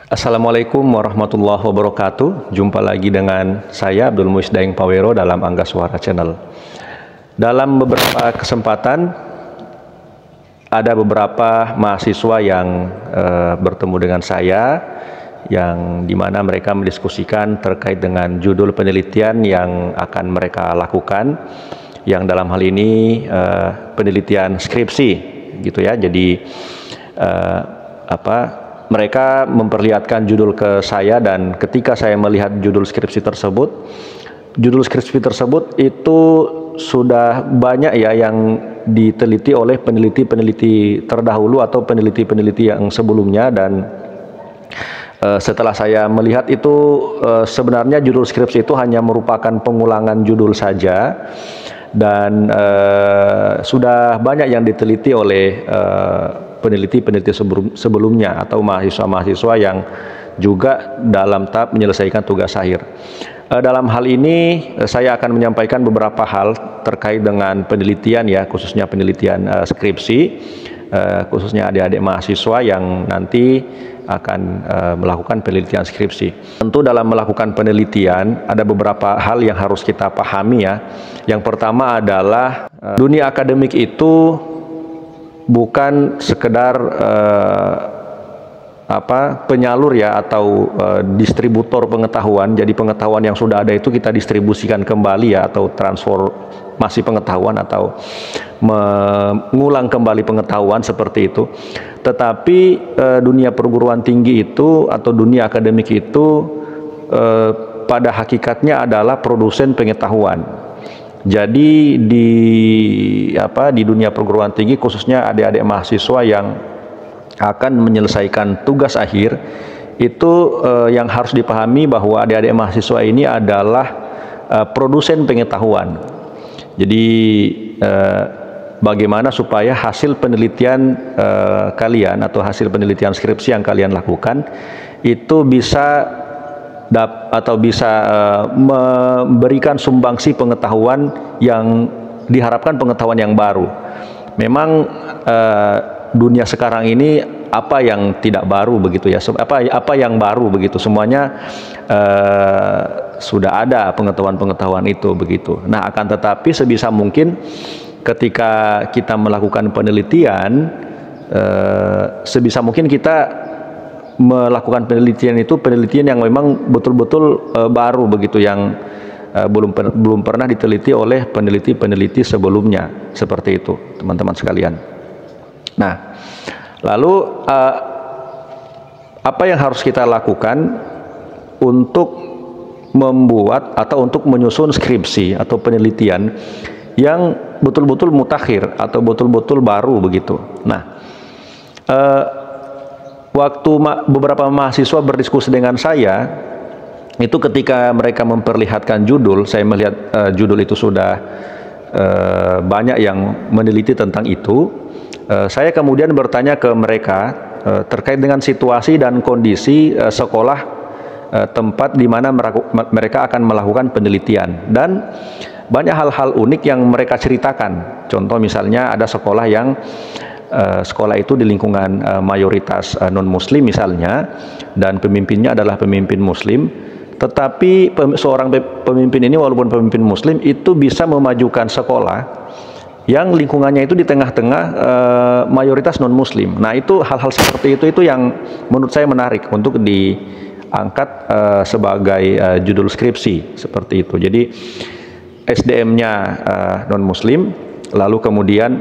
Assalamualaikum warahmatullahi wabarakatuh. Jumpa lagi dengan saya Abdul Muiz Daeng Pawero dalam Angga Suara Channel. Dalam beberapa kesempatan ada beberapa mahasiswa yang bertemu dengan saya, yang dimana mereka mendiskusikan terkait dengan judul penelitian yang akan mereka lakukan, yang dalam hal ini penelitian skripsi, gitu ya. Jadi mereka memperlihatkan judul ke saya, dan ketika saya melihat judul skripsi tersebut itu sudah banyak ya yang diteliti oleh peneliti-peneliti terdahulu atau peneliti-peneliti yang sebelumnya. Dan setelah saya melihat itu sebenarnya judul skripsi itu hanya merupakan pengulangan judul saja, dan sudah banyak yang diteliti oleh peneliti-peneliti sebelumnya atau mahasiswa-mahasiswa yang juga dalam tahap menyelesaikan tugas akhir. Dalam hal ini saya akan menyampaikan beberapa hal terkait dengan penelitian ya, khususnya penelitian skripsi, khususnya adik-adik mahasiswa yang nanti akan melakukan penelitian skripsi. Tentu dalam melakukan penelitian ada beberapa hal yang harus kita pahami ya. Yang pertama adalah dunia akademik itu bukan sekedar penyalur ya, atau distributor pengetahuan. Jadi pengetahuan yang sudah ada itu kita distribusikan kembali ya, atau transformasi pengetahuan atau mengulang kembali pengetahuan seperti itu. Tetapi dunia perguruan tinggi itu atau dunia akademik itu pada hakikatnya adalah produsen pengetahuan. Jadi di dunia perguruan tinggi, khususnya adik-adik mahasiswa yang akan menyelesaikan tugas akhir, itu yang harus dipahami bahwa adik-adik mahasiswa ini adalah produsen pengetahuan. Jadi bagaimana supaya hasil penelitian kalian atau hasil penelitian skripsi yang kalian lakukan itu bisa memberikan sumbangsi pengetahuan yang diharapkan, pengetahuan yang baru. Memang dunia sekarang ini apa yang tidak baru begitu ya, apa yang baru begitu, semuanya sudah ada pengetahuan-pengetahuan itu begitu. Nah, akan tetapi sebisa mungkin ketika kita melakukan penelitian, sebisa mungkin kita melakukan penelitian itu penelitian yang memang betul-betul baru begitu, yang belum pernah diteliti oleh peneliti-peneliti sebelumnya, seperti itu teman-teman sekalian. Nah, lalu apa yang harus kita lakukan untuk membuat atau untuk menyusun skripsi atau penelitian yang betul-betul mutakhir atau betul-betul baru begitu. Nah, waktu beberapa mahasiswa berdiskusi dengan saya, itu ketika mereka memperlihatkan judul, saya melihat judul itu sudah banyak yang meneliti tentang itu. Saya kemudian bertanya ke mereka terkait dengan situasi dan kondisi sekolah tempat di mana mereka akan melakukan penelitian, dan banyak hal-hal unik yang mereka ceritakan. Contoh misalnya ada sekolah yang sekolah itu di lingkungan mayoritas non-muslim misalnya, dan pemimpinnya adalah pemimpin muslim, tetapi seorang pemimpin ini walaupun pemimpin muslim itu bisa memajukan sekolah yang lingkungannya itu di tengah-tengah mayoritas non-muslim. Nah, itu hal-hal seperti itu yang menurut saya menarik untuk diangkat sebagai judul skripsi seperti itu. Jadi SDM-nya non-muslim, lalu kemudian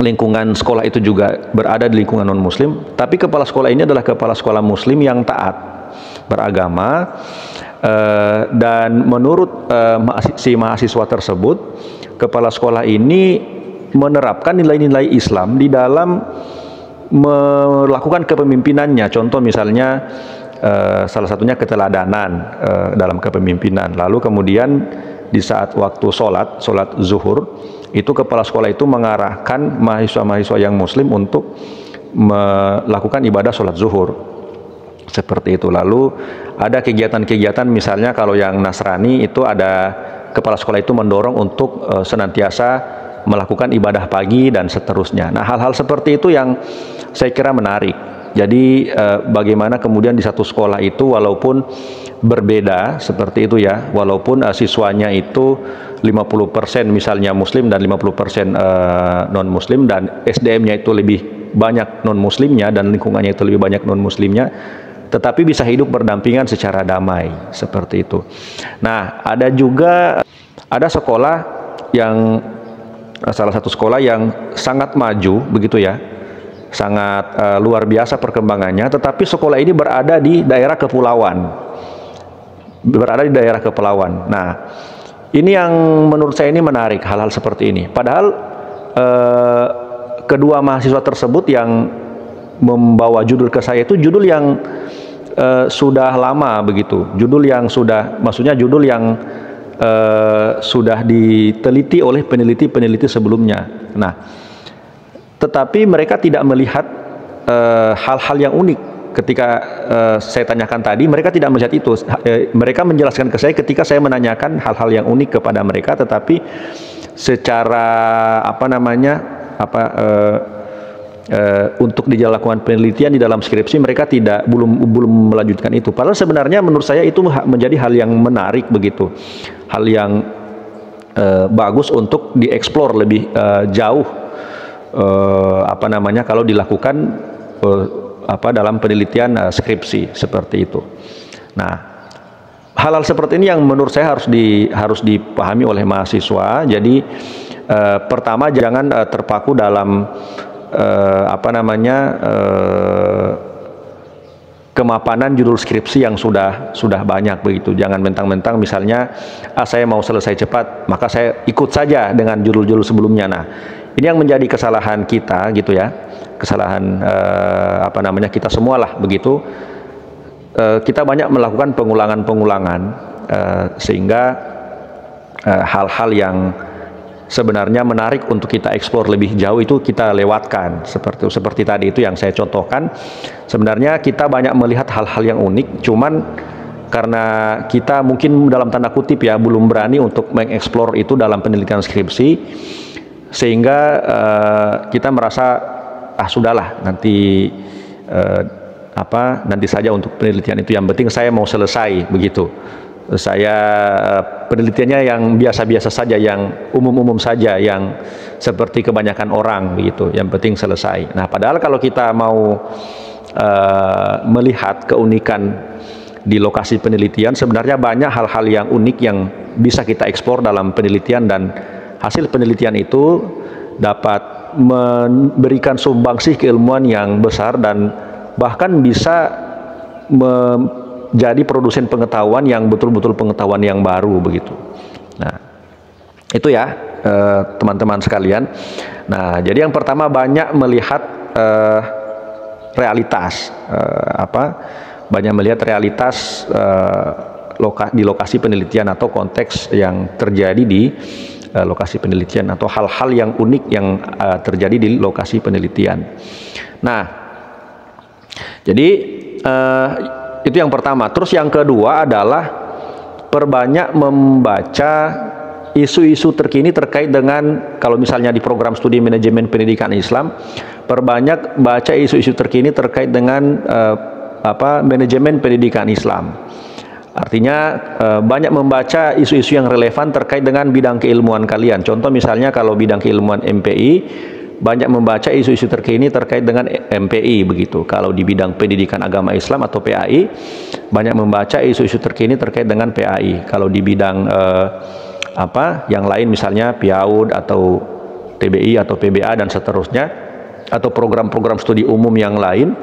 lingkungan sekolah itu juga berada di lingkungan non-muslim, tapi kepala sekolah ini adalah kepala sekolah muslim yang taat beragama, dan menurut si mahasiswa tersebut, kepala sekolah ini menerapkan nilai-nilai Islam di dalam melakukan kepemimpinannya. Contoh misalnya salah satunya keteladanan dalam kepemimpinan. Lalu kemudian di saat waktu sholat zuhur, itu kepala sekolah itu mengarahkan mahasiswa-mahasiswa yang muslim untuk melakukan ibadah sholat zuhur seperti itu. Lalu ada kegiatan-kegiatan, misalnya kalau yang Nasrani itu ada kepala sekolah itu mendorong untuk senantiasa melakukan ibadah pagi dan seterusnya. Nah, hal-hal seperti itu yang saya kira menarik. Jadi bagaimana kemudian di satu sekolah itu walaupun berbeda seperti itu ya, walaupun siswanya itu 50% misalnya muslim dan 50% non muslim, dan SDM-nya itu lebih banyak non muslimnya dan lingkungannya itu lebih banyak non muslimnya, tetapi bisa hidup berdampingan secara damai seperti itu. Nah, ada sekolah yang salah satu sekolah yang sangat maju begitu ya, sangat luar biasa perkembangannya, tetapi sekolah ini berada di daerah kepulauan. Nah, ini yang menurut saya ini menarik, hal-hal seperti ini. Padahal kedua mahasiswa tersebut yang membawa judul ke saya itu judul yang sudah lama begitu, judul yang sudah diteliti oleh peneliti-peneliti sebelumnya. Nah, tetapi mereka tidak melihat hal-hal yang unik. Ketika saya tanyakan tadi, mereka tidak melihat itu. Mereka menjelaskan ke saya ketika saya menanyakan hal-hal yang unik kepada mereka, tetapi secara untuk dilakukan penelitian di dalam skripsi mereka belum melanjutkan itu. Padahal sebenarnya menurut saya itu menjadi hal yang menarik begitu, hal yang bagus untuk dieksplor lebih jauh. Kalau dilakukan dalam penelitian skripsi seperti itu. Nah, hal-hal seperti ini yang menurut saya harus dipahami oleh mahasiswa. Jadi pertama, jangan terpaku dalam kemapanan judul skripsi yang sudah banyak begitu. Jangan mentang-mentang misalnya saya mau selesai cepat, maka saya ikut saja dengan judul-judul sebelumnya. Nah, ini yang menjadi kesalahan kita gitu ya, kesalahan kita semualah begitu. Kita banyak melakukan pengulangan-pengulangan sehingga hal-hal yang sebenarnya menarik untuk kita eksplor lebih jauh itu kita lewatkan. Seperti tadi itu yang saya contohkan, sebenarnya kita banyak melihat hal-hal yang unik, cuman karena kita mungkin dalam tanda kutip ya belum berani untuk mengeksplor itu dalam penelitian skripsi, sehingga kita merasa sudahlah nanti saja untuk penelitian itu, yang penting saya mau selesai begitu. Saya penelitiannya yang biasa-biasa saja, yang umum-umum saja, yang seperti kebanyakan orang begitu, yang penting selesai. Nah, padahal kalau kita mau melihat keunikan di lokasi penelitian, sebenarnya banyak hal-hal yang unik yang bisa kita eksplor dalam penelitian, dan hasil penelitian itu dapat memberikan sumbangsih keilmuan yang besar dan bahkan bisa menjadi produsen pengetahuan yang betul-betul pengetahuan yang baru begitu. Nah, itu ya teman-teman sekalian. Nah, jadi yang pertama, banyak melihat realitas, banyak melihat realitas di lokasi penelitian atau konteks yang terjadi di lokasi penelitian, atau hal-hal yang unik yang terjadi di lokasi penelitian. Nah, jadi itu yang pertama. Terus yang kedua adalah perbanyak membaca isu-isu terkini terkait dengan, kalau misalnya di program studi manajemen pendidikan Islam, perbanyak baca isu-isu terkini terkait dengan manajemen pendidikan Islam. Artinya banyak membaca isu-isu yang relevan terkait dengan bidang keilmuan kalian. Contoh misalnya kalau bidang keilmuan MPI, banyak membaca isu-isu terkini terkait dengan MPI begitu. Kalau di bidang pendidikan agama Islam atau PAI, banyak membaca isu-isu terkini terkait dengan PAI. Kalau di bidang yang lain misalnya PIAUD atau TBI atau PBA dan seterusnya, atau program-program studi umum yang lain,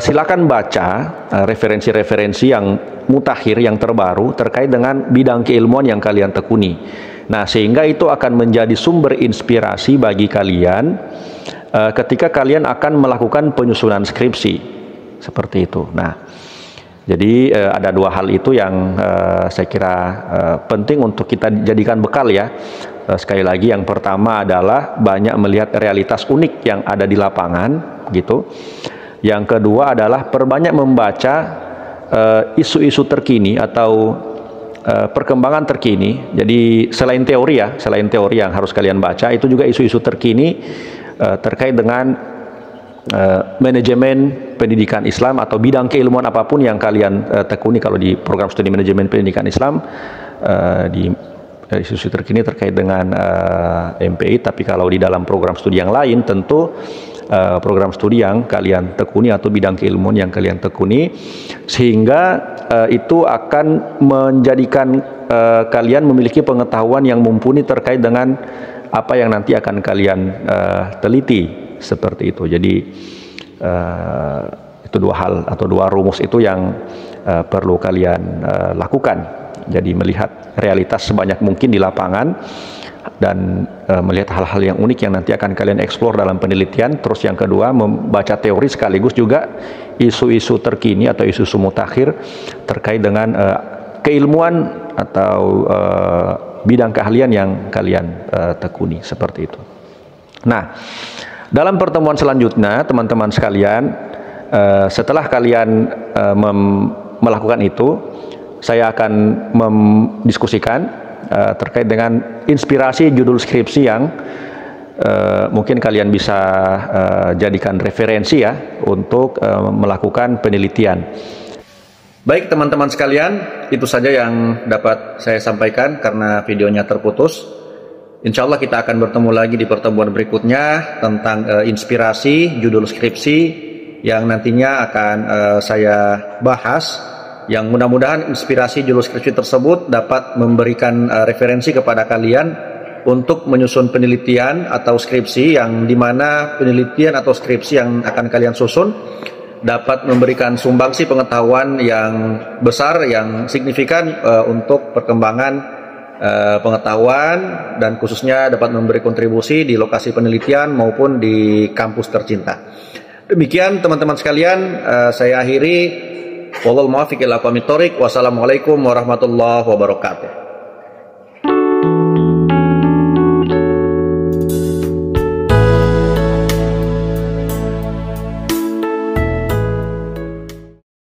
silakan baca referensi-referensi yang mutakhir, yang terbaru terkait dengan bidang keilmuan yang kalian tekuni. Nah, sehingga itu akan menjadi sumber inspirasi bagi kalian ketika kalian akan melakukan penyusunan skripsi seperti itu. Nah, jadi ada dua hal itu yang saya kira penting untuk kita jadikan bekal ya. Sekali lagi, yang pertama adalah banyak melihat realitas unik yang ada di lapangan gitu. Yang kedua adalah perbanyak membaca isu-isu terkini atau perkembangan terkini. Jadi selain teori ya, selain teori yang harus kalian baca, itu juga isu-isu terkini terkait dengan manajemen pendidikan Islam atau bidang keilmuan apapun yang kalian tekuni kalau di program studi manajemen pendidikan Islam di institusi terkini terkait dengan MPI. Tapi kalau di dalam program studi yang lain tentu program studi yang kalian tekuni atau bidang keilmuan yang kalian tekuni, sehingga itu akan menjadikan kalian memiliki pengetahuan yang mumpuni terkait dengan apa yang nanti akan kalian teliti. Seperti itu. Jadi itu dua hal atau dua rumus itu yang perlu kalian lakukan. Jadi melihat realitas sebanyak mungkin di lapangan dan melihat hal-hal yang unik yang nanti akan kalian eksplor dalam penelitian. Terus yang kedua, membaca teori sekaligus juga isu-isu terkini atau isu-isu mutakhir terkait dengan keilmuan atau bidang keahlian yang kalian tekuni. Seperti itu. Nah, dalam pertemuan selanjutnya, teman-teman sekalian, setelah kalian melakukan itu, saya akan mendiskusikan terkait dengan inspirasi judul skripsi yang mungkin kalian bisa jadikan referensi ya untuk melakukan penelitian. Baik teman-teman sekalian, itu saja yang dapat saya sampaikan karena videonya terputus. Insya Allah kita akan bertemu lagi di pertemuan berikutnya tentang inspirasi judul skripsi yang nantinya akan saya bahas, yang mudah-mudahan inspirasi judul skripsi tersebut dapat memberikan referensi kepada kalian untuk menyusun penelitian atau skripsi, yang dimana penelitian atau skripsi yang akan kalian susun dapat memberikan sumbangsi pengetahuan yang besar, yang signifikan untuk perkembangan pengetahuan, dan khususnya dapat memberi kontribusi di lokasi penelitian maupun di kampus tercinta. Demikian teman-teman sekalian, saya akhiri. Wallahul muwaffiq ila aqwamit thoriq. Wassalamualaikum warahmatullahi wabarakatuh.